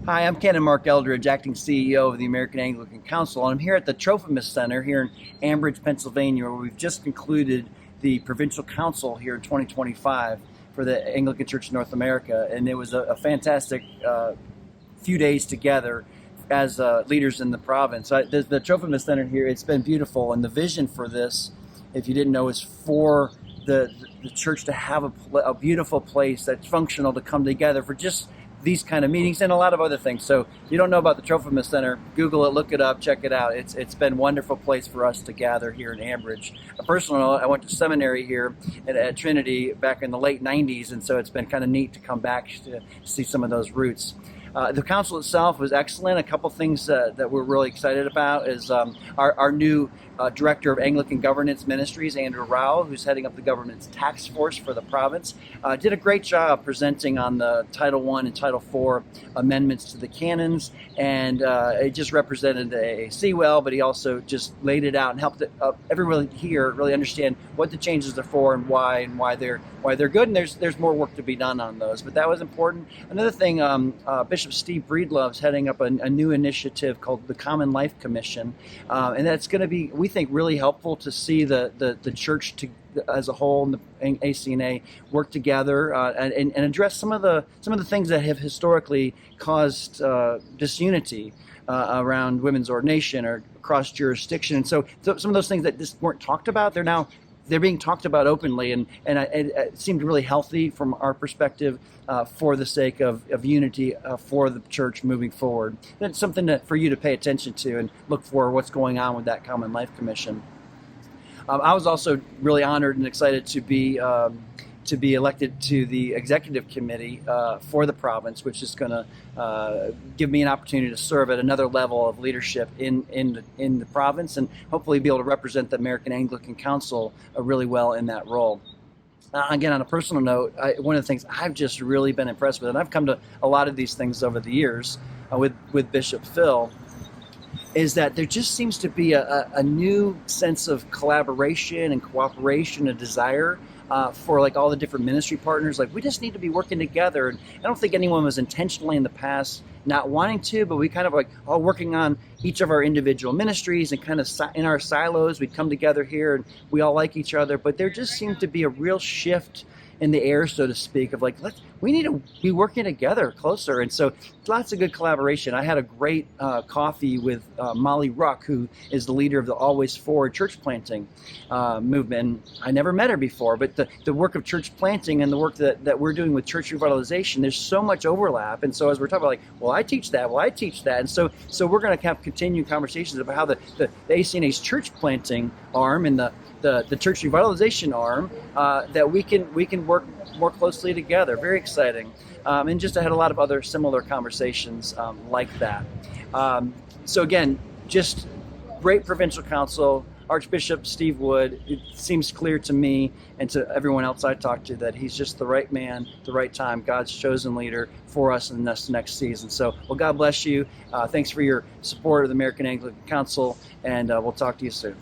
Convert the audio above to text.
Hi, I'm Canon Mark, acting CEO of the American Anglican Council, and I'm here at the Trophimus Center here in Ambridge, Pennsylvania, where we've just concluded the Provincial Council here in 2025 for the Anglican Church of North America, and it was a fantastic few days together as leaders in the province. The Trophimus Center here, it's been beautiful, and the vision for this, if you didn't know, is for the church to have a beautiful place that's functional to come together for just these kind of meetings and a lot of other things. So if you don't know about the Trophimus Center, Google it, look it up, check it out. It's been a wonderful place for us to gather here in Ambridge. A personal note, I went to seminary here at Trinity back in the late 90s, and so it's been kind of neat to come back to see some of those roots. The council itself was excellent. A couple things that we're really excited about is our new Director of Anglican Governance Ministries, Andrew Rowell, who's heading up the governance task force for the province, did a great job presenting on the Title I and Title IV amendments to the canons, and it just represented a well, but he also just laid it out and helped everyone here really understand what the changes are for and why they're good, and there's more work to be done on those, but that was important. Another thing, Bishop Steve Breedlove's heading up a new initiative called the Common Life Commission, and that's going to be, we think, really helpful to see the church as a whole and the ACNA work together and address some of the things that have historically caused disunity around women's ordination or across jurisdiction. And so some of those things that just weren't talked about, they're being talked about openly, and it seemed really healthy from our perspective for the sake of unity for the church moving forward. That's something for you to pay attention to and look for what's going on with that Common Life Commission. I was also really honored and excited to be elected to the executive committee for the province, which is going to give me an opportunity to serve at another level of leadership in the province, and hopefully be able to represent the American Anglican Council really well in that role. Again, on a personal note, one of the things I've just really been impressed with, and I've come to a lot of these things over the years with Bishop Phil, is that there just seems to be a new sense of collaboration and cooperation, a desire for like all the different ministry partners. Like, we just need to be working together. And I don't think anyone was intentionally in the past not wanting to, but we kind of like all working on each of our individual ministries and kind of in our silos, we'd come together here and we all like each other. But there just seemed to be a real shift in the air, so to speak, of like, we need to be working together closer. And so lots of good collaboration. I had a great coffee with Molly Ruck, who is the leader of the Always Forward church planting movement. I never met her before, but the work of church planting and the work that we're doing with church revitalization, there's so much overlap. And so as we're talking about, like, well, I teach that. And so we're going to have continued conversations about how the ACNA's church planting arm and the church revitalization arm, that we can work more closely together. Very exciting. And just I had a lot of other similar conversations like that. So again, just great provincial council. Archbishop Steve Wood, it seems clear to me and to everyone else I talked to that he's just the right man, the right time, God's chosen leader for us in this next season. So, well, God bless you. Thanks for your support of the American Anglican Council, and we'll talk to you soon.